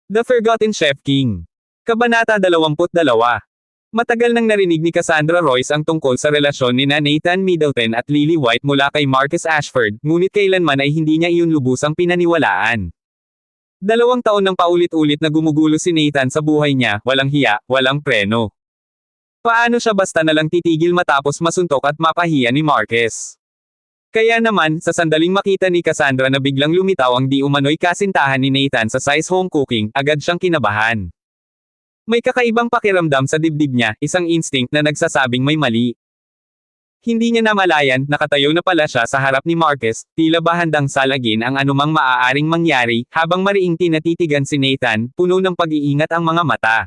The Forgotten Chef King. Kabanata 22. Matagal nang narinig ni Cassandra Royce ang tungkol sa relasyon ni Nathan Middleton at Lily White mula kay Marcus Ashford, ngunit kailanman ay hindi niya iyon lubusang pinaniwalaan. 2 taon nang paulit-ulit na gumugulo si Nathan sa buhay niya, walang hiya, walang preno. Paano siya basta nalang titigil matapos masuntok at mapahiya ni Marcus? Kaya naman, sa sandaling makita ni Cassandra na biglang lumitaw ang di umano'y kasintahan ni Nathan sa Size Home Cooking, agad siyang kinabahan. May kakaibang pakiramdam sa dibdib niya, isang instinct na nagsasabing may mali. Hindi niya namalayan, nakatayo na pala siya sa harap ni Marcus, tila ba handang salagin ang anumang maaaring mangyari, habang mariing tinatitigan si Nathan, puno ng pag-iingat ang mga mata.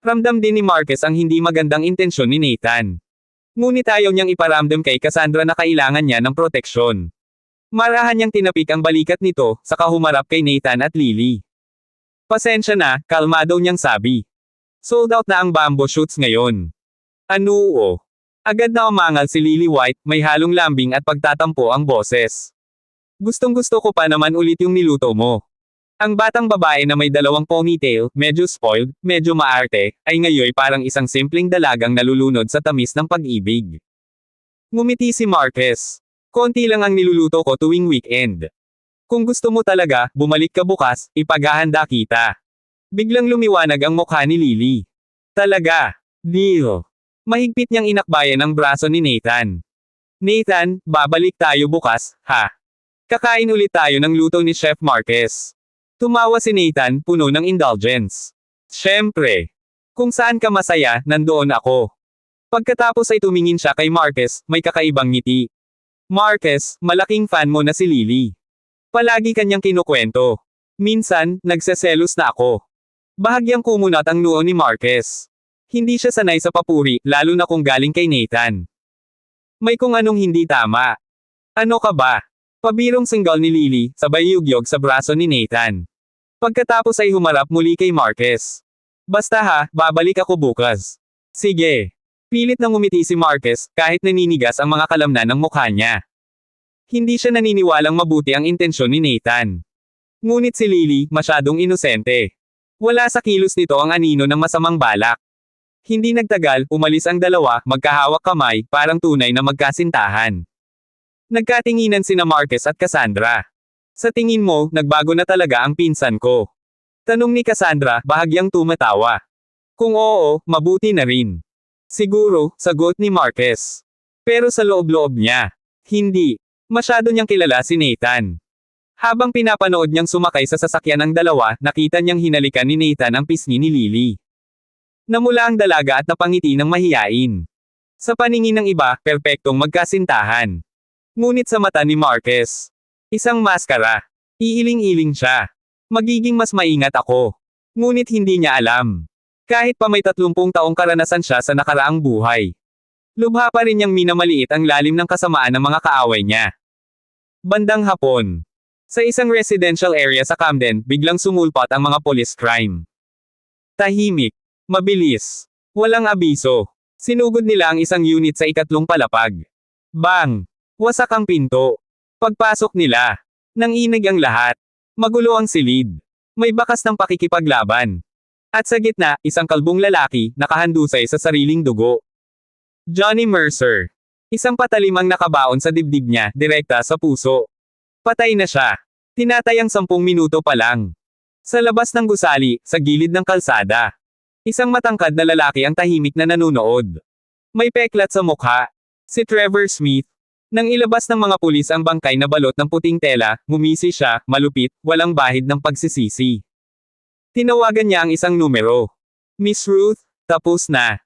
Ramdam din ni Marcus ang hindi magandang intensyon ni Nathan. Ngunit ayaw niyang iparamdam kay Cassandra na kailangan niya ng proteksyon. Marahan niyang tinapik ang balikat nito, saka humarap kay Nathan at Lily. Pasensya na, kalmado niyang sabi. Sold out na ang bamboo shoots ngayon. Ano? Agad na umangal si Lily White, may halong lambing at pagtatampo ang boses. Gustong-gusto ko pa naman ulit yung niluto mo. Ang batang babae na may 2 ponytail, medyo spoiled, medyo maarte, ay ngayoy parang isang simpleng dalagang nalulunod sa tamis ng pag-ibig. Ngumiti si Marcus. Konti lang ang niluluto ko tuwing weekend. Kung gusto mo talaga, bumalik ka bukas, ipaghahanda kita. Biglang lumiwanag ang mukha ni Lily. Talaga? Deal. Mahigpit niyang inakbayan ang braso ni Nathan. Nathan, babalik tayo bukas, ha? Kakain ulit tayo ng luto ni Chef Marcus. Tumawa si Nathan, puno ng indulgence. Siyempre. Kung saan ka masaya, nandoon ako. Pagkatapos ay tumingin siya kay Marcus, may kakaibang ngiti. Marcus, malaking fan mo na si Lily. Palagi kanyang kinukwento. Minsan, nagseselos na ako. Bahagyang kumunat ang noo ni Marcus. Hindi siya sanay sa papuri, lalo na kung galing kay Nathan. May kung anong hindi tama. Ano ka ba? Pabirong singgal ni Lily, sabay yugyog sa braso ni Nathan. Pagkatapos ay humarap muli kay Marcus. Basta ha, babalik ako bukas. Sige. Pilit na ngumiti si Marcus, kahit naninigas ang mga kalamnan ng mukha niya. Hindi siya naniniwalang mabuti ang intensyon ni Nathan. Ngunit si Lily, masyadong inosente. Wala sa kilos nito ang anino ng masamang balak. Hindi nagtagal, umalis ang dalawa, magkahawak kamay, parang tunay na magkasintahan. Nagkatinginan sina Marcus at Cassandra. Sa tingin mo, nagbago na talaga ang pinsan ko? Tanong ni Cassandra, bahagyang tumatawa. Kung oo, mabuti na rin. Siguro, sagot ni Marcus. Pero sa loob-loob niya, hindi. Masyado niyang kilala si Nathan. Habang pinapanood niyang sumakay sa sasakyan ng dalawa, nakita niyang hinalikan ni Nathan ang pisngi ni Lily. Namula ang dalaga at napangiti ng mahiyain. Sa paningin ng iba, perpektong magkasintahan. Ngunit sa mata ni Marcus, isang maskara. Iiling-iling siya. Magiging mas maingat ako. Ngunit hindi niya alam. Kahit pa may 30 taong karanasan siya sa nakaraang buhay. Lubha pa rin niyang minamaliit ang lalim ng kasamaan ng mga kaaway niya. Bandang hapon. Sa isang residential area sa Camden, biglang sumulpot ang mga police crime. Tahimik. Mabilis. Walang abiso. Sinugod nila ang isang unit sa 2 palapag. Bang! Wasak ang pinto. Pagpasok nila, nanginig ang lahat. Magulo ang silid. May bakas ng pakikipaglaban. At sa gitna, isang kalbong lalaki, nakahandusay sa sariling dugo. Johnny Mercer. Isang patalim ang nakabaon sa dibdib niya, direkta sa puso. Patay na siya. Tinatayang 10 minuto pa lang. Sa labas ng gusali, sa gilid ng kalsada. Isang matangkad na lalaki ang tahimik na nanunood. May peklat sa mukha. Si Trevor Smith. Nang ilabas ng mga pulis ang bangkay na balot ng puting tela, ngumisi siya, malupit, walang bahid ng pagsisisi. Tinawagan niya ang isang numero. Miss Ruth, tapos na.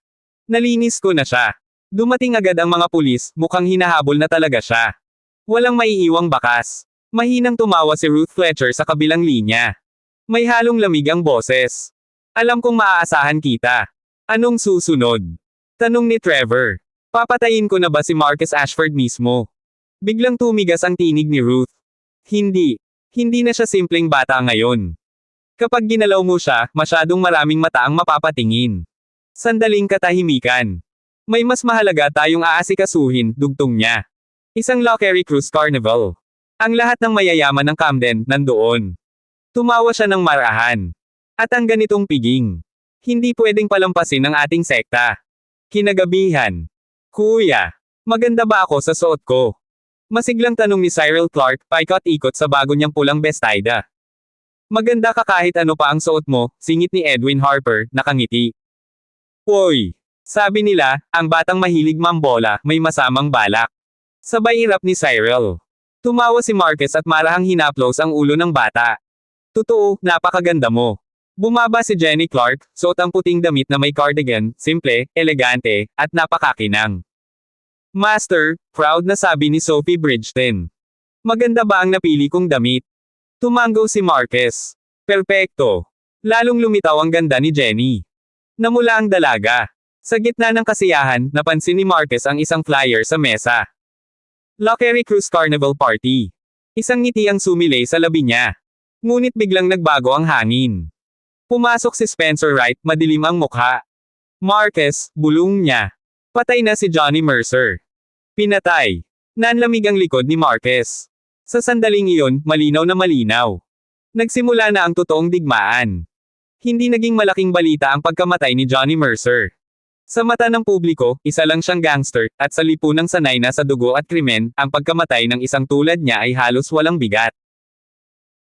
Nalinis ko na siya. Dumating agad ang mga pulis, mukhang hinahabol na talaga siya. Walang maiiwang bakas. Mahinang tumawa si Ruth Fletcher sa kabilang linya. May halong lamig ang boses. Alam kong maaasahan kita. Anong susunod? Tanong ni Trevor. Papatayin ko na ba si Marcus Ashford mismo? Biglang tumigas ang tinig ni Ruth. Hindi. Hindi na siya simpleng bata ngayon. Kapag ginalaw mo siya, masyadong maraming mata ang mapapatingin. Sandaling katahimikan. May mas mahalaga tayong aasikasuhin, dugtong niya. Isang Lockery Cruise Carnival. Ang lahat ng mayayaman ng Camden, nandoon. Tumawa siya ng marahan. At ang ganitong piging. Hindi pwedeng palampasin ng ating sekta. Kinagabihan. Kuya, maganda ba ako sa suot ko? Masiglang tanong ni Cyril Clark, paikot-ikot sa bago niyang pulang bestida. Maganda ka kahit ano pa ang suot mo, singit ni Edwin Harper, nakangiti. Uy! Sabi nila, ang batang mahilig mambola, may masamang balak. Sabay irap ni Cyril. Tumawa si Marquez at marahang hinaplos ang ulo ng bata. Totoo, napakaganda mo. Bumaba si Jenny Clark, suot ang puting damit na may cardigan, simple, elegante, at napakakinang. Master, proud na sabi ni Sophie Bridgeton. Maganda ba ang napili kong damit? Tumango si Marquez. Perpekto. Lalong lumitaw ang ganda ni Jenny. Namula ang dalaga. Sa gitna ng kasiyahan, napansin ni Marquez ang isang flyer sa mesa. Lockery Cruise Carnival Party. Isang ngiti ang sumilay sa labi niya. Ngunit biglang nagbago ang hangin. Pumasok si Spencer Wright, madilim ang mukha. Marquez, bulong niya. Patay na si Johnny Mercer. Pinatay. Nanlamig ang likod ni Marquez. Sa sandaling iyon, malinaw na malinaw. Nagsimula na ang totoong digmaan. Hindi naging malaking balita ang pagkamatay ni Johnny Mercer. Sa mata ng publiko, isa lang siyang gangster, at sa lipunang sanay na sa dugo at krimen, ang pagkamatay ng isang tulad niya ay halos walang bigat.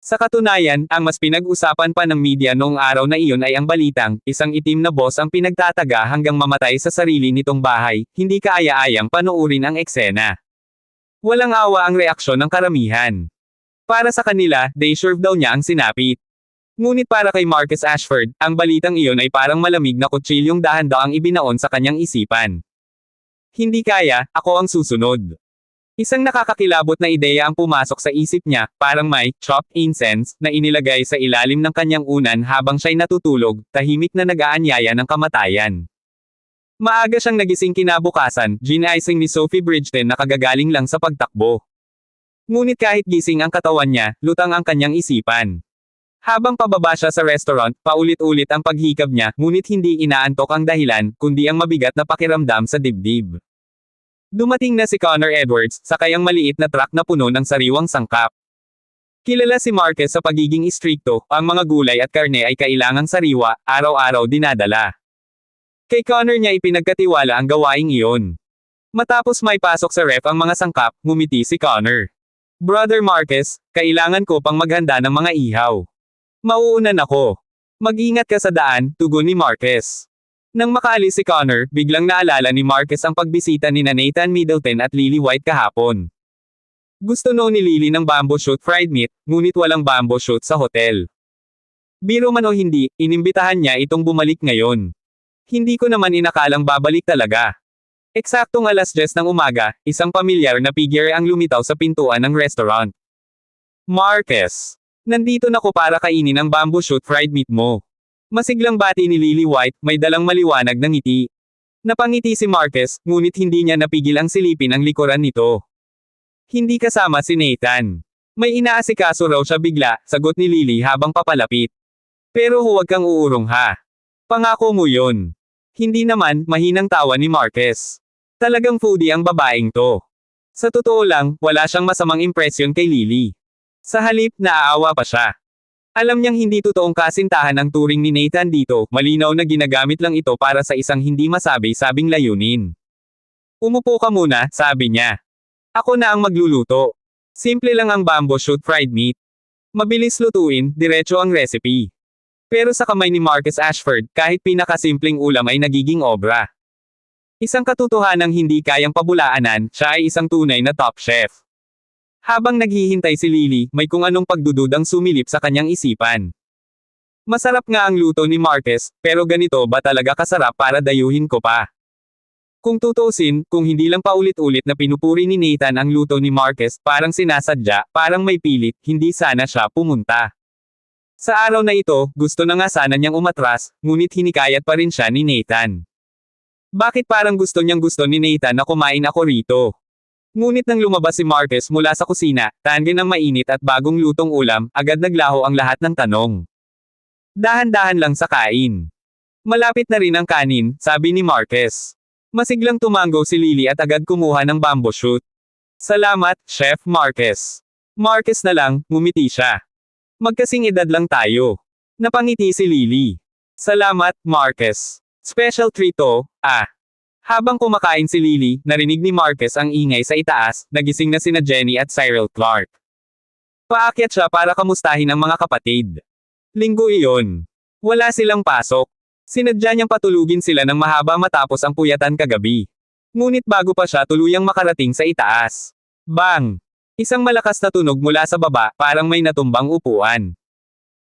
Sa katunayan, ang mas pinag-usapan pa ng media noong araw na iyon ay ang balitang, isang itim na boss ang pinagtataga hanggang mamatay sa sarili nitong bahay, hindi kaaya-ayang panoorin ang eksena. Walang awa ang reaksyon ng karamihan. Para sa kanila, day serve daw niya ang sinapit. Ngunit para kay Marcus Ashford, ang balitang iyon ay parang malamig na kutsilyong dahan-daang ibinaon sa kanyang isipan. Hindi kaya, ako ang susunod. Isang nakakakilabot na ideya ang pumasok sa isip niya, parang may chopped incense na inilagay sa ilalim ng kanyang unan habang siya'y natutulog, tahimik na nag-aanyaya ng kamatayan. Maaga siyang nagising kinabukasan, ginising ni Sophie Bridgeton na kagagaling lang sa pagtakbo. Ngunit kahit gising ang katawan niya, lutang ang kanyang isipan. Habang pababa siya sa restaurant, paulit-ulit ang paghikab niya, ngunit hindi inaantok ang dahilan, kundi ang mabigat na pakiramdam sa dibdib. Dumating na si Connor Edwards, sakay ang maliit na truck na puno ng sariwang sangkap. Kilala si Marquez sa pagiging istrikto, ang mga gulay at karne ay kailangang sariwa, araw-araw dinadala. Kay Connor niya ipinagkatiwala ang gawaing iyon. Matapos may pasok sa ref ang mga sangkap, ngumiti si Connor. Brother Marquez, kailangan ko pang maghanda ng mga ihaw. Mauunan ako. Mag-ingat ka sa daan, tugon ni Marquez. Nang makaalis si Connor, biglang naalala ni Marquez ang pagbisita ni Nathan Middleton at Lily White kahapon. Gusto noon ni Lily ng bamboo shoot fried meat, ngunit walang bamboo shoot sa hotel. Biro man o hindi, inimbitahan niya itong bumalik ngayon. Hindi ko naman inakalang babalik talaga. Eksaktong 10:00 ng umaga, isang pamilyar na figure ang lumitaw sa pintuan ng restaurant. Marquez, nandito na ko para kainin ang bamboo shoot fried meat mo. Masiglang bati ni Lily White, may dalang maliwanag na ngiti. Napangiti si Marquez, ngunit hindi niya napigil ang silipin ang likuran nito. Hindi kasama si Nathan. May inaasikaso raw siya bigla, sagot ni Lily habang papalapit. Pero huwag kang uurong ha. Pangako mo yun. Hindi naman, mahinang tawa ni Marquez. Talagang foodie ang babaeng to. Sa totoo lang, wala siyang masamang impresyon kay Lily. Sa halip, naaawa pa siya. Alam niyang hindi totoong kasintahan ang turing ni Nathan dito, malinaw na ginagamit lang ito para sa isang hindi masabi-sabing layunin. Umupo ka muna, sabi niya. Ako na ang magluluto. Simple lang ang bamboo shoot fried meat. Mabilis lutuin, diretso ang recipe. Pero sa kamay ni Marcus Ashford, kahit pinakasimpleng ulam ay nagiging obra. Isang katotohanang hindi kayang pabulaanan, siya ay isang tunay na top chef. Habang naghihintay si Lily, may kung anong pagdududang sumilip sa kanyang isipan. Masarap nga ang luto ni Marquez, pero ganito ba talaga kasarap para dayuhin ko pa? Kung tutuusin, kung hindi lang paulit-ulit na pinupuri ni Nathan ang luto ni Marquez, parang sinasadya, parang may pilit, hindi sana siya pumunta. Sa araw na ito, gusto na nga sana niyang umatras, ngunit hinikayat pa rin siya ni Nathan. Bakit parang gusto ni Nathan na kumain ako rito? Ngunit nang lumabas si Marquez mula sa kusina, tangin ng mainit at bagong lutong ulam, agad naglaho ang lahat ng tanong. Dahan-dahan lang sa kain. Malapit na rin ang kanin, sabi ni Marquez. Masiglang tumango si Lily at agad kumuha ng bamboo shoot. Salamat, Chef Marquez. Marquez na lang, ngumiti siya. Magkasing edad lang tayo. Napangiti si Lily. Salamat, Marcus. Special treat to, ah. Habang kumakain si Lily, narinig ni Marcus ang ingay sa itaas, nagising na sina Jenny at Cyril Clark. Paakyat siya para kamustahin ang mga kapatid. Linggo iyon. Wala silang pasok. Sinadya niyang patulugin sila ng mahaba matapos ang puyatan kagabi. Ngunit bago pa siya tuluyang makarating sa itaas. Bang! Isang malakas na tunog mula sa baba, parang may natumbang upuan.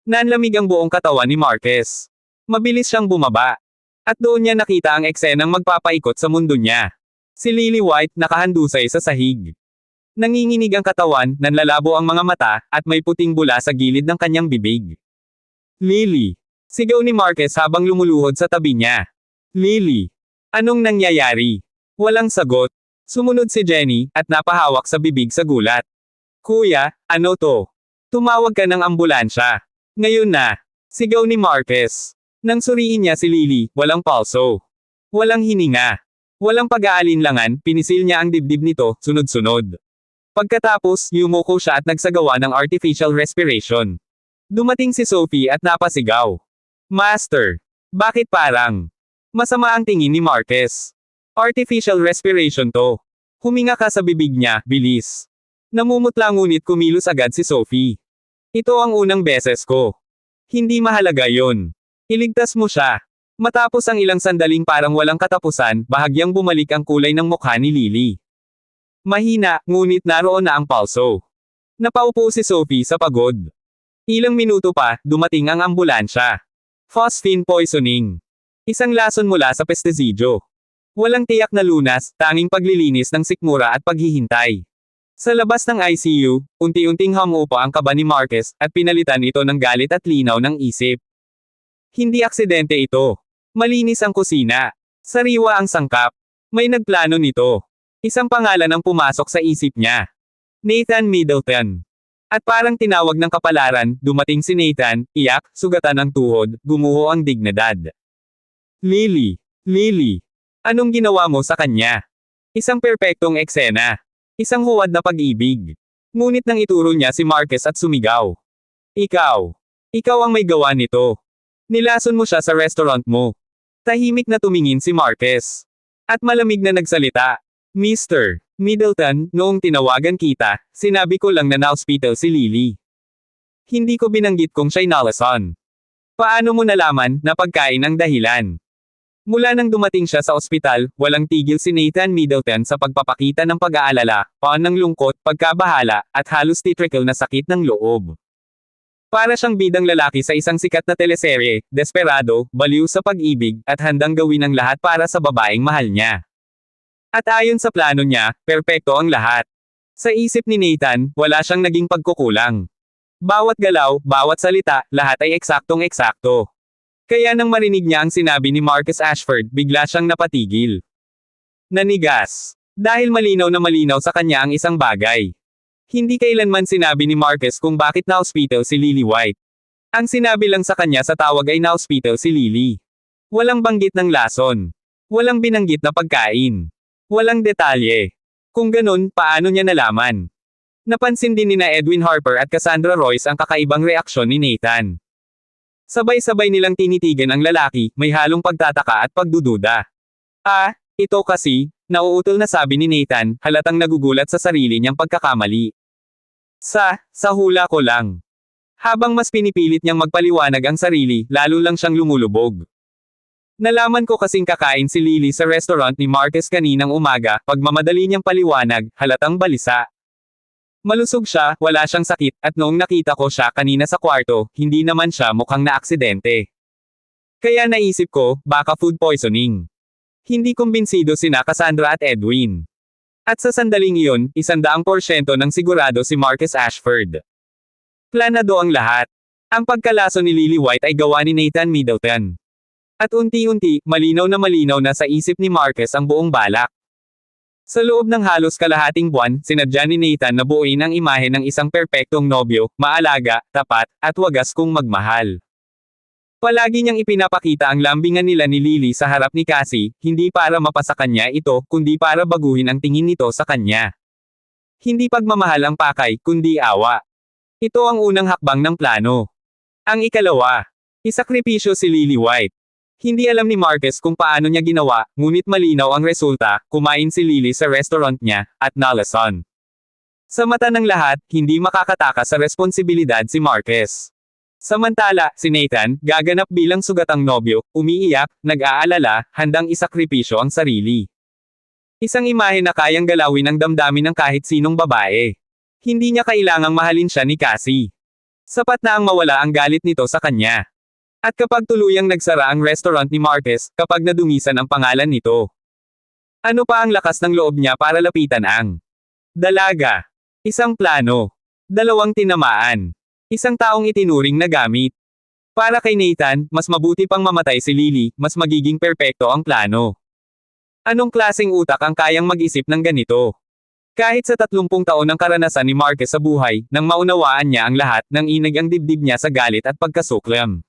Nanlamig ang buong katawan ni Marcus. Mabilis siyang bumaba. At doon niya nakita ang eksenang magpapaikot sa mundo niya. Si Lily White nakahandusay sa sahig. Nanginginig ang katawan, nanlalabo ang mga mata, at may puting bula sa gilid ng kanyang bibig. Lily! Sigaw ni Marcus habang lumuluhod sa tabi niya. Lily! Anong nangyayari? Walang sagot. Sumunod si Jenny, at napahawak sa bibig sa gulat. Kuya, ano to? Tumawag ka ng ambulansya. Ngayon na. Sigaw ni Marcus. Nang suriin niya si Lily, walang palso. Walang hininga. Walang pag-aalinlangan, pinisil niya ang dibdib nito, sunod-sunod. Pagkatapos, yumuko siya at nagsagawa ng artificial respiration. Dumating si Sophie at napasigaw. Master! Bakit parang? Masama ang tingin ni Marcus. Artificial respiration to. Huminga ka sa bibig niya, bilis. Namumutla ngunit kumilos agad si Sophie. Ito ang unang beses ko. Hindi mahalaga yon. Iligtas mo siya. Matapos ang ilang sandaling parang walang katapusan, bahagyang bumalik ang kulay ng mukha ni Lily. Mahina, ngunit naroon na ang palso. Napaupo si Sophie sa pagod. Ilang minuto pa, dumating ang ambulansya. Phosphine poisoning. Isang lason mula sa pesticidio. Walang tiyak na lunas, tanging paglilinis ng sikmura at paghihintay. Sa labas ng ICU, unti-unting humupa ang kaba ni Marcus, at pinalitan ito ng galit at linaw ng isip. Hindi aksidente ito. Malinis ang kusina. Sariwa ang sangkap. May nagplano nito. Isang pangalan ang pumasok sa isip niya. Nathan Middleton. At parang tinawag ng kapalaran, dumating si Nathan, iyak, sugatan ang tuhod, gumuho ang dignidad. Lily. Lily. Anong ginawa mo sa kanya? Isang perpektong eksena. Isang huwad na pag-ibig. Ngunit nang ituro niya si Marcus at sumigaw. Ikaw. Ikaw ang may gawa nito. Nilason mo siya sa restaurant mo. Tahimik na tumingin si Marcus. At malamig na nagsalita. Mr. Middleton, noong tinawagan kita, sinabi ko lang na na-hospital si Lily. Hindi ko binanggit kung siya'y nalason. Paano mo nalaman na pagkain ang dahilan? Mula nang dumating siya sa ospital, walang tigil si Nathan Middleton sa pagpapakita ng pag-aalala, paan ng lungkot, pagkabahala, at halos titrickle na sakit ng loob. Para siyang bidang lalaki sa isang sikat na teleserye, desperado, baliw sa pag-ibig, at handang gawin ang lahat para sa babaeng mahal niya. At ayon sa plano niya, perpekto ang lahat. Sa isip ni Nathan, wala siyang naging pagkukulang. Bawat galaw, bawat salita, lahat ay eksaktong-eksakto. Kaya nang marinig niya ang sinabi ni Marcus Ashford, bigla siyang napatigil. Nanigas. Dahil malinaw na malinaw sa kanya ang isang bagay. Hindi kailanman sinabi ni Marcus kung bakit na-hospital si Lily White. Ang sinabi lang sa kanya sa tawag ay na-hospital si Lily. Walang banggit ng lason. Walang binanggit na pagkain. Walang detalye. Kung ganun, paano niya nalaman? Napansin din ni na Edwin Harper at Cassandra Royce ang kakaibang reaksyon ni Nathan. Sabay-sabay nilang tinitigan ang lalaki, may halong pagtataka at pagdududa. Ito kasi, nauutol na sabi ni Nathan, halatang nagugulat sa sarili niyang pagkakamali. Sa hula ko lang. Habang mas pinipilit niyang magpaliwanag ang sarili, lalo lang siyang lumulubog. Nalaman ko kasing kakain si Lily sa restaurant ni Marcus kaninang umaga, pagmamadali niyang paliwanag, halatang balisa. Malusog siya, wala siyang sakit, at noong nakita ko siya kanina sa kwarto, hindi naman siya mukhang naaksidente. Kaya naisip ko, baka food poisoning. Hindi kumbinsido sina Cassandra at Edwin. At sa sandaling iyon, 100% ng sigurado si Marcus Ashford. Planado ang lahat. Ang pagkalaso ni Lily White ay gawa ni Nathan Middleton. At unti-unti, malinaw na sa isip ni Marcus ang buong balak. Sa loob ng halos kalahating buwan, sinadya ni Nathan na buuin ang imahe ng isang perpektong nobyo, maalaga, tapat, at wagas kung magmahal. Palagi niyang ipinapakita ang lambingan nila ni Lily sa harap ni Cassie, hindi para mapasa kanya ito, kundi para baguhin ang tingin nito sa kanya. Hindi pagmamahal ang pakay, kundi awa. Ito ang unang hakbang ng plano. Ang ikalawa, isakripisyo si Lily White. Hindi alam ni Marquez kung paano niya ginawa, ngunit malinaw ang resulta, kumain si Lily sa restaurant niya, at nalason. Sa mata ng lahat, hindi makakatakas sa responsibilidad si Marquez. Samantala, si Nathan, gaganap bilang sugatang nobyo, umiiyak, nag-aalala, handang isakripisyo ang sarili. Isang imahe na kayang galawin ang damdamin ng kahit sinong babae. Hindi niya kailangang mahalin siya ni Cassie. Sapat na ang mawala ang galit nito sa kanya. At kapag tuluyang nagsara ang restaurant ni Marquez, kapag nadungisan ang pangalan nito. Ano pa ang lakas ng loob niya para lapitan ang dalaga? Isang plano. Dalawang tinamaan. Isang taong itinuring na gamit. Para kay Nathan, mas mabuti pang mamatay si Lily, mas magiging perpekto ang plano. Anong klaseng utak ang kayang mag-isip ng ganito? Kahit sa 30 taon ng karanasan ni Marquez sa buhay, nang maunawaan niya ang lahat, nang inag ang dibdib niya sa galit at pagkasuklam.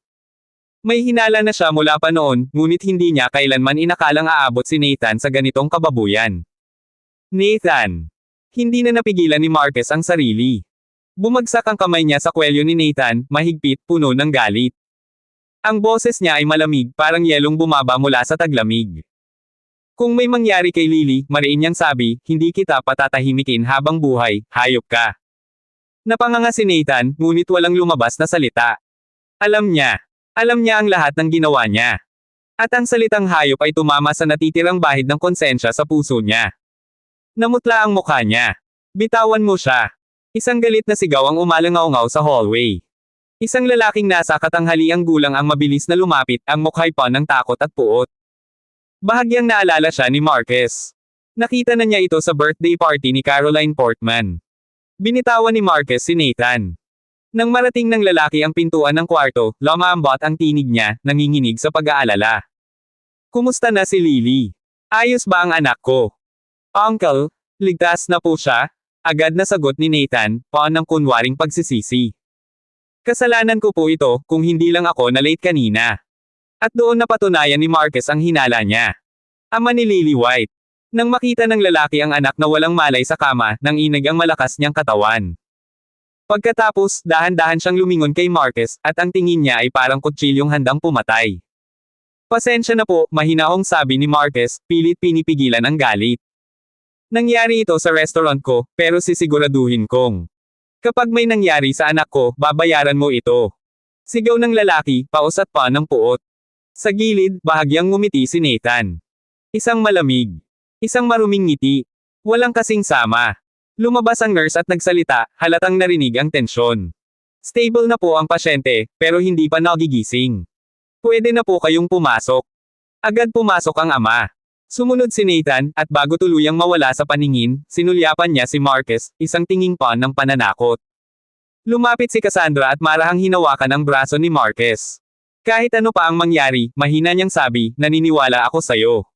May hinala na siya mula pa noon, ngunit hindi niya kailanman inakalang aabot si Nathan sa ganitong kababuyan. Nathan. Hindi na napigilan ni Marquez ang sarili. Bumagsak ang kamay niya sa kwelyo ni Nathan, mahigpit, puno ng galit. Ang boses niya ay malamig, parang yelong bumaba mula sa taglamig. Kung may mangyari kay Lily, mariin niyang sabi, hindi kita patatahimikin habang buhay, hayop ka. Napanganga si Nathan, ngunit walang lumabas na salita. Alam niya ang lahat ng ginawa niya. At ang salitang hayop ay tumama sa natitirang bahid ng konsensya sa puso niya. Namutla ang mukha niya. Bitawan mo siya. Isang galit na sigaw ang umalangaw-ngaw sa hallway. Isang lalaking nasa katanghaliang gulang ang mabilis na lumapit, ang mukha'y pa ng takot at puot. Bahagyang naalala siya ni Marquez. Nakita na niya ito sa birthday party ni Caroline Portman. Binitawan ni Marquez si Nathan. Nang marating ng lalaki ang pintuan ng kwarto, lumambot ang tinig niya, nanginginig sa pag-aalala. Kumusta na si Lily? Ayos ba ang anak ko? Uncle, ligtas na po siya? Agad na sagot ni Nathan, paon ng kunwaring pagsisisi. Kasalanan ko po ito, kung hindi lang ako na late kanina. At doon napatunayan ni Marquez ang hinala niya. Ama ni Lily White. Nang makita ng lalaki ang anak na walang malay sa kama, nang inag ang malakas niyang katawan. Pagkatapos, dahan-dahan siyang lumingon kay Marquez, at ang tingin niya ay parang kutsilyong handang pumatay. Pasensya na po, mahinahong sabi ni Marquez, pilit pinipigilan ang galit. Nangyari ito sa restaurant ko, pero sisiguraduhin kong kapag may nangyari sa anak ko, babayaran mo ito. Sigaw ng lalaki, paus at pa ng puot. Sa gilid, bahagyang ngumiti si Nathan. Isang malamig. Isang maruming ngiti. Walang kasing sama. Lumabas ang nurse at nagsalita, halatang narinig ang tensyon. Stable na po ang pasyente, pero hindi pa nagigising. Pwede na po kayong pumasok. Agad pumasok ang ama. Sumunod si Nathan, at bago tuluyang mawala sa paningin, sinulyapan niya si Marquez, isang tinging pa ng pananakot. Lumapit si Cassandra at marahang hinawakan ang braso ni Marquez. Kahit ano pa ang mangyari, mahina niyang sabi, naniniwala ako sayo.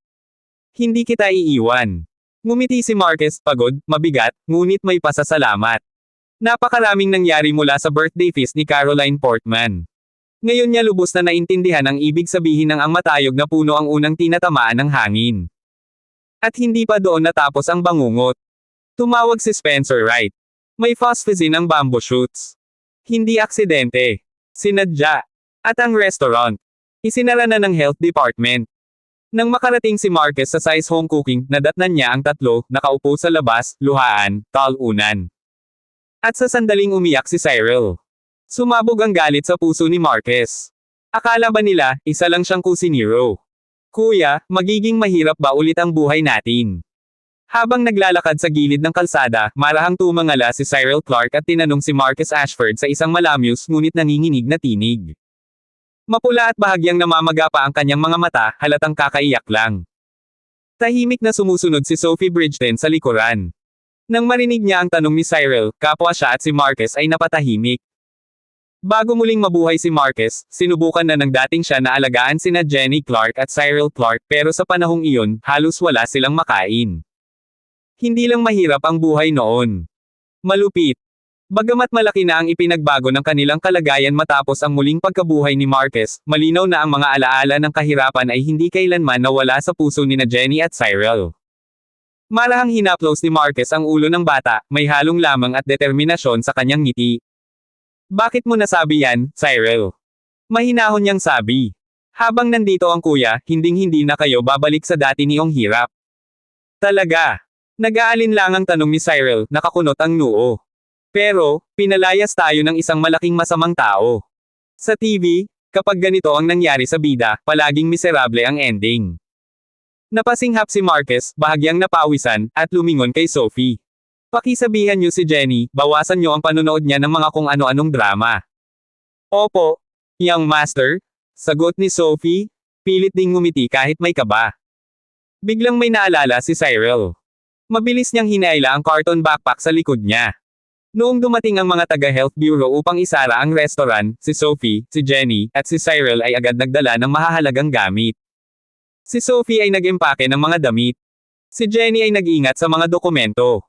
Hindi kita iiwan. Ngumiti si Marquez, pagod, mabigat, ngunit may pasasalamat. Napakaraming nangyari mula sa birthday feast ni Caroline Portman. Ngayon niya lubos na naintindihan ang ibig sabihin ng ang matayog na puno ang unang tinatamaan ng hangin. At hindi pa doon natapos ang bangungot. Tumawag si Spencer Wright. May phosphasin ang bamboo shoots. Hindi aksidente. Sinadya. At ang restaurant. Isinara na ng health department. Nang makarating si Marquez sa Si's home cooking, nadatnan niya ang tatlo, nakaupo sa labas, luhaan, talunan. At sa sandaling umiyak si Cyril. Sumabog ang galit sa puso ni Marquez. Akala ba nila, isa lang siyang kusinero? Kuya, magiging mahirap ba ulit ang buhay natin? Habang naglalakad sa gilid ng kalsada, marahang tumangala si Cyril Clark at tinanong si Marquez Ashford sa isang malamyos ngunit nanginginig na tinig. Mapula at bahagyang namamaga pa ang kanyang mga mata, halatang kakaiyak lang. Tahimik na sumusunod si Sophie Bridgeton sa likuran. Nang marinig niya ang tanong ni Cyril, kapwa siya at si Marquez ay napatahimik. Bago muling mabuhay si Marquez, sinubukan na ng dating siya na alagaan sina Jenny Clark at Cyril Clark pero sa panahong iyon, halos wala silang makain. Hindi lang mahirap ang buhay noon. Malupit. Bagamat malaki na ang ipinagbago ng kanilang kalagayan matapos ang muling pagkabuhay ni Marquez, malinaw na ang mga alaala ng kahirapan ay hindi kailanman nawala sa puso ni na Jenny at Cyril. Marahang hinaplos ni Marquez ang ulo ng bata, may halong lamang at determinasyon sa kanyang ngiti. Bakit mo nasabi yan, Cyril? Mahinahon niyang sabi. Habang nandito ang kuya, hinding-hindi na kayo babalik sa dati niyong hirap. Talaga. Nag-aalinlangang tanong ni Cyril, nakakunot ang noo. Pero, pinalayas tayo ng isang malaking masamang tao. Sa TV, kapag ganito ang nangyari sa bida, palaging miserable ang ending. Napasinghap si Marcus, bahagyang napawisan, at lumingon kay Sophie. Pakisabihan niyo si Jenny, bawasan niyo ang panonood niya ng mga kung ano-anong drama. Opo, young master, sagot ni Sophie, pilit ding ngumiti kahit may kaba. Biglang may naalala si Cyril. Mabilis niyang hinaila ang carton backpack sa likod niya. Noong dumating ang mga taga-Health Bureau upang isara ang restaurant, si Sophie, si Jenny, at si Cyril ay agad nagdala ng mahahalagang gamit. Si Sophie ay nag-empake ng mga damit. Si Jenny ay nag-ingat sa mga dokumento.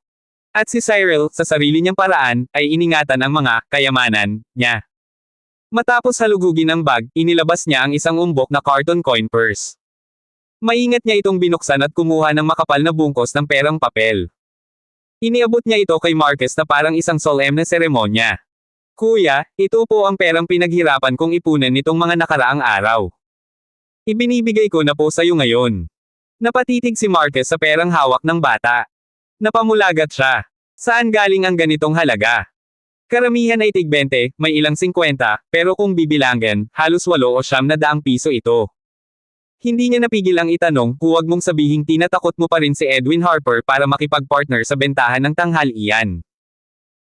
At si Cyril, sa sarili niyang paraan, ay iningatan ang mga kayamanan niya. Matapos halugugin ang bag, inilabas niya ang isang umbok na carton coin purse. Maingat niya itong binuksan at kumuha ng makapal na bungkos ng perang papel. Iniabot niya ito kay Marcus na parang isang solemn na seremonya. Kuya, ito po ang perang pinaghirapan kong ipunan nitong mga nakaraang araw. Ibinibigay ko na po sa iyo ngayon. Napatitig si Marcus sa perang hawak ng bata. Napamulagat siya. Saan galing ang ganitong halaga? Karamihan ay tig-20, may ilang 50, pero kung bibilangin, halos 8 o 900 piso ito. Hindi niya napigil ang itanong, huwag mong sabihing tinatakot mo pa rin si Edwin Harper para makipag-partner sa bentahan ng tanghalian.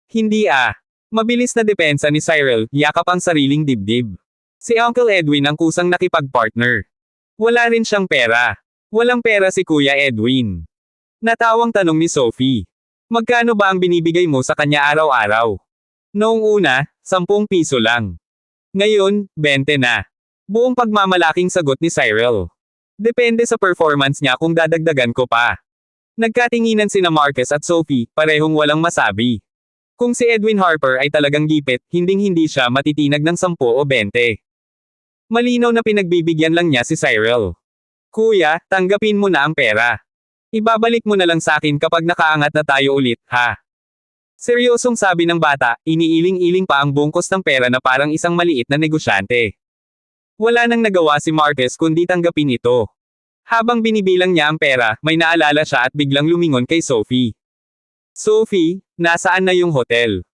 Hindi ah. Mabilis na depensa ni Cyril, yakap ang sariling dibdib. Si Uncle Edwin ang kusang nakipag-partner. Wala rin siyang pera. Walang pera si Kuya Edwin. Natawang tanong ni Sophie. Magkano ba ang binibigay mo sa kanya araw-araw? Noong una, 10 piso lang. Ngayon, 20 na. Buong pagmamalaking sagot ni Cyril. Depende sa performance niya kung dadagdagan ko pa. Nagkatinginan sina Marcus at Sophie, parehong walang masabi. Kung si Edwin Harper ay talagang gipit, hinding-hindi siya matitinag ng 10 o 20. Malinaw na pinagbibigyan lang niya si Cyril. Kuya, tanggapin mo na ang pera. Ibabalik mo na lang sa akin kapag nakaangat na tayo ulit, ha? Seryosong sabi ng bata, iniiling-iling pa ang bungkos ng pera na parang isang maliit na negosyante. Wala nang nagawa si Marcus kundi tanggapin ito. Habang binibilang niya ang pera, may naalala siya at biglang lumingon kay Sophie. Sophie, nasaan na yung hotel?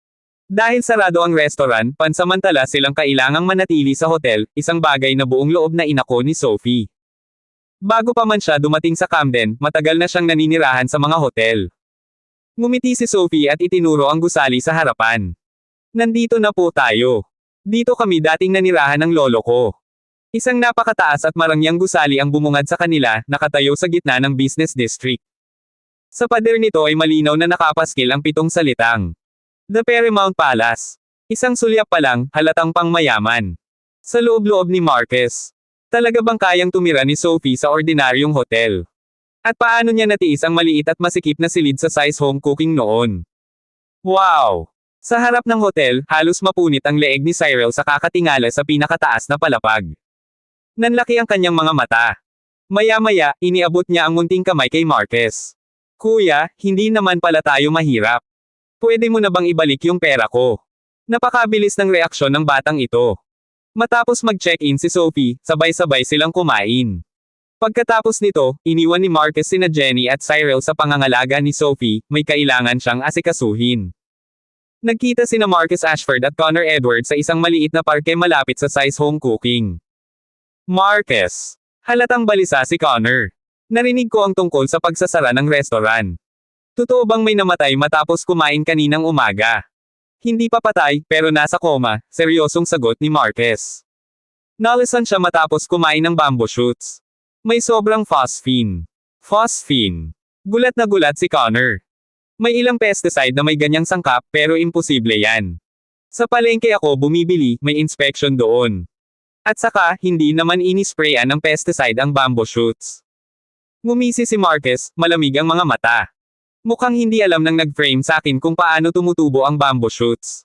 Dahil sarado ang restaurant, pansamantala silang kailangang manatili sa hotel, isang bagay na buong loob na inako ni Sophie. Bago pa man siya dumating sa Camden, matagal na siyang naninirahan sa mga hotel. Ngumiti si Sophie at itinuro ang gusali sa harapan. Nandito na po tayo. Dito kami dating nanirahan ng lolo ko. Isang napakataas at marangyang gusali ang bumungad sa kanila, nakatayo sa gitna ng business district. Sa pader nito ay malinaw na nakapaskil ang 7 salitang. The Paramount Palace. Isang sulyap pa lang, halatang pangmayaman. Sa loob-loob ni Marcus. Talaga bang kayang tumira ni Sophie sa ordinaryong hotel? At paano niya natiis ang maliit at masikip na silid sa size home cooking noon? Wow! Sa harap ng hotel, halos mapunit ang leeg ni Cyril sa kakatingala sa pinakataas na palapag. Nanlaki ang kanyang mga mata. Maya-maya, iniabot niya ang munting kamay kay Marcus. Kuya, hindi naman pala tayo mahirap. Pwede mo na bang ibalik yung pera ko? Napakabilis ng reaksyon ng batang ito. Matapos mag-check-in si Sophie, sabay-sabay silang kumain. Pagkatapos nito, iniwan ni Marcus sina Jenny at Cyril sa pangangalaga ni Sophie, may kailangan siyang asikasuhin. Nagkita sina Marcus Ashford at Connor Edwards sa isang maliit na parke malapit sa size home cooking. Marcus. Halatang balisa si Connor. Narinig ko ang tungkol sa pagsasara ng restaurant. Totoo bang may namatay matapos kumain kaninang umaga? Hindi pa patay, pero nasa koma, seryosong sagot ni Marcus. Nalasan siya matapos kumain ng bamboo shoots. May sobrang phosphine. Phosphine. Gulat na gulat si Connor. May ilang pesticide na may ganyang sangkap, pero imposible yan. Sa palengke ako bumibili, may inspection doon. At saka, hindi naman inisprayan ng pesticide ang bamboo shoots. Ngumisi si Marcus, malamig ang mga mata. Mukhang hindi alam ng nag-frame sa akin kung paano tumutubo ang bamboo shoots.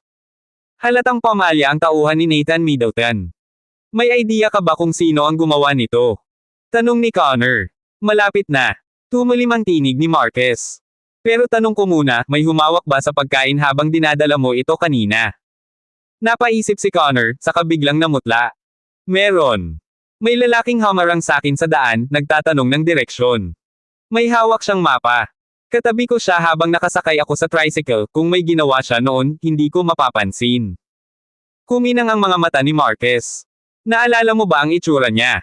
Halatang pamalya ang tauhan ni Nathan Middleton. May idea ka ba kung sino ang gumawa nito? Tanong ni Connor. Malapit na. Tumalim ang tinig ni Marcus. Pero tanong ko muna, may humawak ba sa pagkain habang dinadala mo ito kanina? Napaisip si Connor, saka biglang namutla. Meron. May lalaking hamarang sakin sa daan, nagtatanong ng direksyon. May hawak siyang mapa. Katabi ko siya habang nakasakay ako sa tricycle, kung may ginawa siya noon, hindi ko mapapansin. Kuminang ang mga mata ni Marquez. Naalala mo ba ang itsura niya?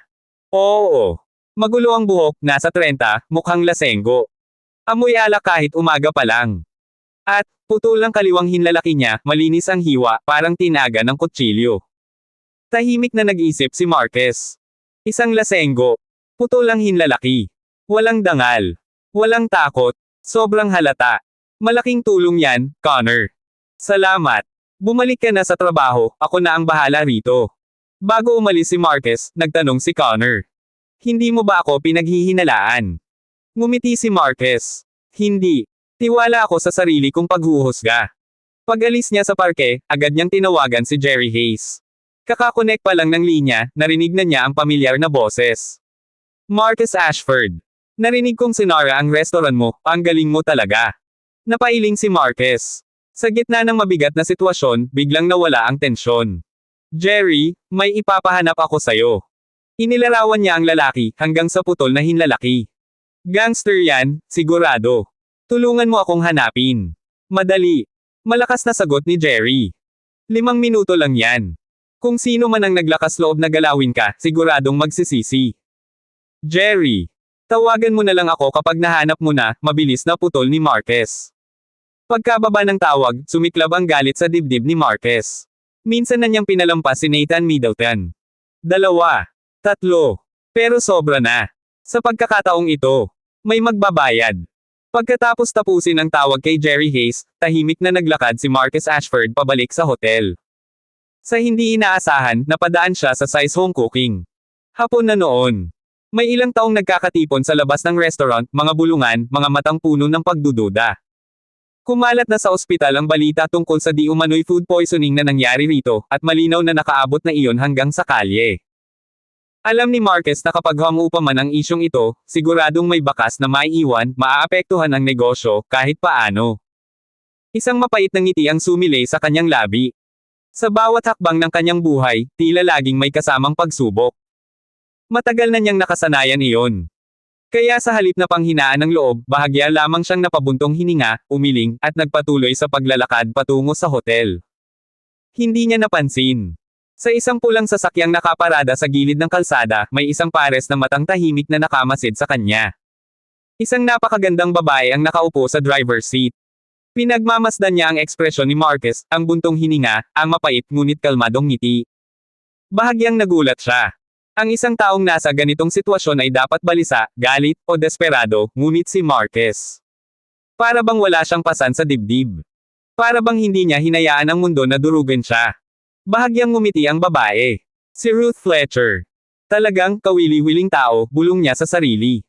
Oo. Magulo ang buhok, nasa 30, mukhang lasenggo. Amoy alak kahit umaga pa lang. At, putol ang kaliwang hinlalaki niya, malinis ang hiwa, parang tinaga ng kutsilyo. Tahimik na nag-isip si Marquez. Isang lasenggo. Putol ang hinlalaki. Walang dangal. Walang takot. Sobrang halata. Malaking tulong yan, Connor. Salamat. Bumalik ka na sa trabaho, ako na ang bahala rito. Bago umalis si Marquez, nagtanong si Connor. Hindi mo ba ako pinaghihinalaan? Ngumiti si Marquez. Hindi. Tiwala ako sa sarili kong paghuhusga. Pag-alis niya sa parke, agad niyang tinawagan si Jerry Hayes. Kakakonek pa lang ng linya, narinig na niya ang pamilyar na boses. Marcus Ashford. Narinig kong sinara ang restaurant mo, ang galing mo talaga. Napailing si Marquez. Sa gitna ng mabigat na sitwasyon, biglang nawala ang tensyon. Jerry, may ipapahanap ako sayo. Inilarawan niya ang lalaki, hanggang sa putol na hinlalaki. Gangster yan, sigurado. Tulungan mo akong hanapin. Madali. Malakas na sagot ni Jerry. 5 minuto lang yan. Kung sino man ang naglakas loob na galawin ka, siguradong magsisisi. Jerry. Tawagan mo na lang ako kapag nahanap mo na, mabilis na putol ni Marquez. Pagkababa ng tawag, sumiklab ang galit sa dibdib ni Marquez. Minsan na niyang pinalampas si Nathan Middleton. 2. 3. Pero sobra na. Sa pagkakataong ito, may magbabayad. Pagkatapos tapusin ang tawag kay Jerry Hayes, tahimik na naglakad si Marcus Ashford pabalik sa hotel. Sa hindi inaasahan, napadaan siya sa Size Home Cooking. Hapon na noon. May ilang taong nagkakatipon sa labas ng restaurant, mga bulungan, mga matang puno ng pagdududa. Kumalat na sa ospital ang balita tungkol sa di umano'y food poisoning na nangyari rito, at malinaw na nakaabot na iyon hanggang sa kalye. Alam ni Marquez na kapag hamupa man ang isyong ito, siguradong may bakas na maiiwan, maaapektuhan ang negosyo, kahit paano. Isang mapait na ngiti ang sumilay sa kanyang labi. Sa bawat hakbang ng kanyang buhay, tila laging may kasamang pagsubok. Matagal na niyang nakasanayan iyon. Kaya sa halip na panghinaan ng loob, bahagya lamang siyang napabuntong hininga, umiling, at nagpatuloy sa paglalakad patungo sa hotel. Hindi niya napansin. Sa isang pulang sasakyang nakaparada sa gilid ng kalsada, may isang pares na matang tahimik na nakamasid sa kanya. Isang napakagandang babae ang nakaupo sa driver's seat. Pinagmamasdan niya ang ekspresyon ni Marquez, ang buntong hininga, ang mapait ngunit kalmadong ngiti. Bahagyang nagulat siya. Ang isang taong nasa ganitong sitwasyon ay dapat balisa, galit, o desperado, ngunit si Marquez. Para bang wala siyang pasan sa dibdib. Para bang hindi niya hinayaan ang mundo na durugan siya. Bahagyang ngumiti ang babae. Si Ruth Fletcher. Talagang, kawili-wiling tao, bulong niya sa sarili.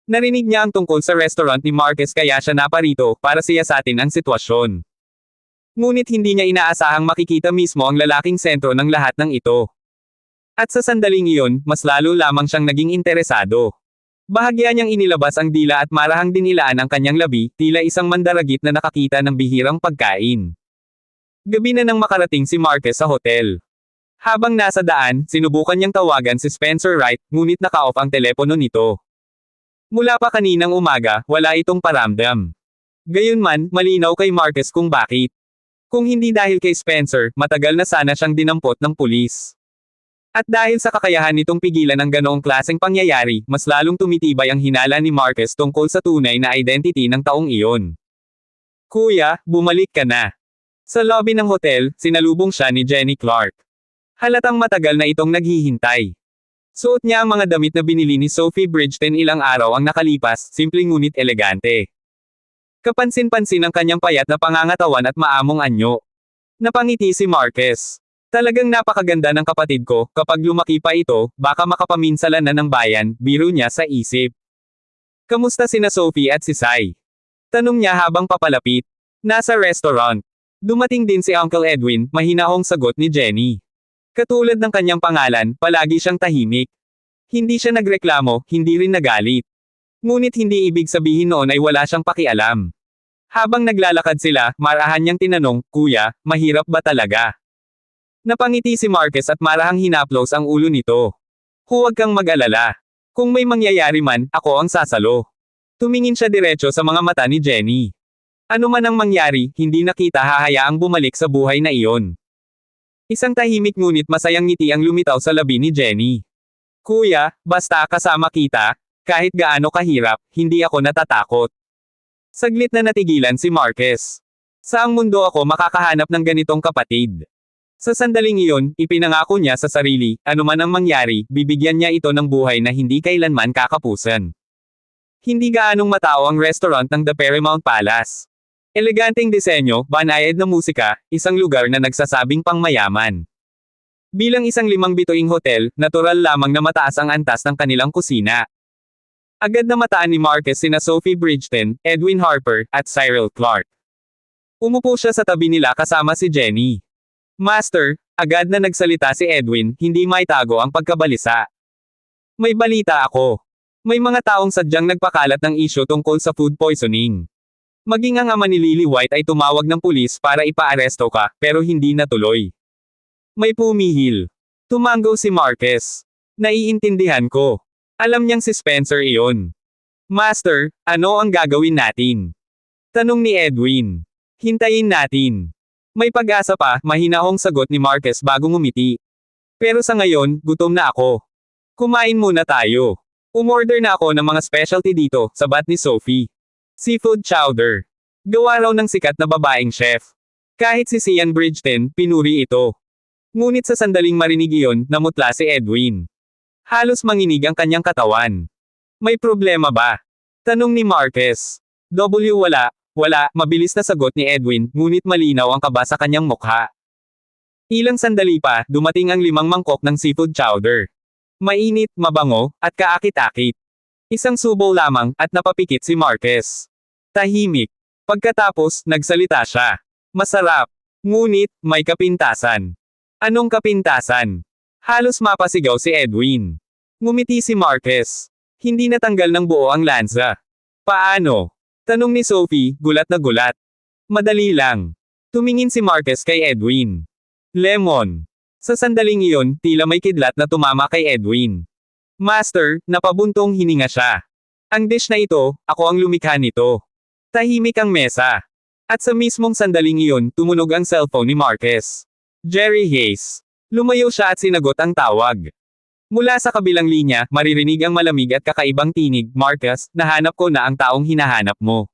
Narinig niya ang tungkol sa restaurant ni Marquez kaya siya naparito, para siyasatin ang sitwasyon. Ngunit hindi niya inaasahang makikita mismo ang lalaking sentro ng lahat ng ito. At sa sandaling iyon, mas lalo lamang siyang naging interesado. Bahagya niyang inilabas ang dila at marahang dinilaan ang kanyang labi, tila isang mandaragit na nakakita ng bihirang pagkain. Gabi na nang makarating si Marquez sa hotel. Habang nasa daan, sinubukan niyang tawagan si Spencer Wright, ngunit naka-off ang telepono nito. Mula pa kaninang umaga, wala itong paramdam. Gayunman, malinaw kay Marquez kung bakit. Kung hindi dahil kay Spencer, matagal na sana siyang dinampot ng pulis. At dahil sa kakayahan nitong pigilan ang ganoong klaseng pangyayari, mas lalong tumitibay ang hinala ni Marquez tungkol sa tunay na identity ng taong iyon. Kuya, bumalik ka na. Sa lobby ng hotel, sinalubong siya ni Jenny Clark. Halatang matagal na itong naghihintay. Suot niya ang mga damit na binili ni Sophie Bridgeton ilang araw ang nakalipas, simpleng ngunit elegante. Kapansin-pansin ang kanyang payat na pangangatawan at maamong anyo. Napangiti si Marquez. Talagang napakaganda ng kapatid ko, kapag lumaki pa ito, baka makapaminsalan na ng bayan, biro niya sa isip. Kamusta sina Sophie at si Sai? Tanong niya habang papalapit. Nasa restaurant. Dumating din si Uncle Edwin, mahinahong sagot ni Jenny. Katulad ng kanyang pangalan, palagi siyang tahimik. Hindi siya nagreklamo, hindi rin nagalit. Ngunit hindi ibig sabihin noon ay wala siyang pakialam. Habang naglalakad sila, marahan niyang tinanong, Kuya, mahirap ba talaga? Napangiti si Marquez at marahang hinaplos ang ulo nito. Huwag kang mag-alala. Kung may mangyayari man, ako ang sasalo. Tumingin siya diretso sa mga mata ni Jenny. Ano man ang mangyari, hindi na kita hahayaang bumalik sa buhay na iyon. Isang tahimik ngunit masayang ngiti ang lumitaw sa labi ni Jenny. Kuya, basta kasama kita, kahit gaano kahirap, hindi ako natatakot. Saglit na natigilan si Marquez. Saang mundo ako makakahanap ng ganitong kapatid? Sa sandaling iyon, ipinangako niya sa sarili, anuman ang mangyari, bibigyan niya ito ng buhay na hindi kailanman kakapusan. Hindi gaanong matao ang restaurant ng The Paramount Palace. Eleganteng disenyo, banayad na musika, isang lugar na nagsasabing pangmayaman. Bilang isang 5 bituing hotel, natural lamang na mataas ang antas ng kanilang kusina. Agad na mataan ni Marquez sina Sophie Bridgeton, Edwin Harper, at Cyril Clark. Umupo siya sa tabi nila kasama si Jenny. Master, agad na nagsalita si Edwin, hindi maitago ang pagkabalisa. May balita ako. May mga taong sadyang nagpakalat ng isyu tungkol sa food poisoning. Maging ang ama ni Lily White ay tumawag ng pulis para ipaaresto ka, pero hindi natuloy. May pumihil. Tumango si Marquez. Naiintindihan ko. Alam niyang si Spencer iyon. Master, ano ang gagawin natin? Tanong ni Edwin. Hintayin natin. May pag-asa pa, mahinahong sagot ni Marquez bago ngumiti. Pero sa ngayon, gutom na ako. Kumain muna tayo. Umorder na ako ng mga specialty dito, sabat ni Sophie. Seafood chowder. Gawa raw ng sikat na babaeng chef. Kahit si Sian Bridgeton, pinuri ito. Ngunit sa sandaling marinig iyon, namutla si Edwin. Halos manginig ang kanyang katawan. May problema ba? Tanong ni Marquez. Wala, mabilis na sagot ni Edwin, ngunit malinaw ang kaba sa kanyang mukha. Ilang sandali pa, dumating ang 5 mangkok ng seafood chowder. Mainit, mabango, at kaakit-akit. Isang subo lamang, at napapikit si Marquez. Tahimik. Pagkatapos, nagsalita siya. Masarap. Ngunit, may kapintasan. Anong kapintasan? Halos mapasigaw si Edwin. Ngumiti si Marquez. Hindi natanggal ng buo ang lansa. Paano? Tanong ni Sophie, gulat na gulat. Madali lang. Tumingin si Marquez kay Edwin. Lemon. Sa sandaling iyon, tila may kidlat na tumama kay Edwin. Master, napabuntong hininga siya. Ang dish na ito, ako ang lumikha nito. Tahimik ang mesa. At sa mismong sandaling iyon, tumunog ang cellphone ni Marquez. Jerry Hayes. Lumayo siya at sinagot ang tawag. Mula sa kabilang linya, maririnig ang malamig at kakaibang tinig, Marquez, nahanap ko na ang taong hinahanap mo.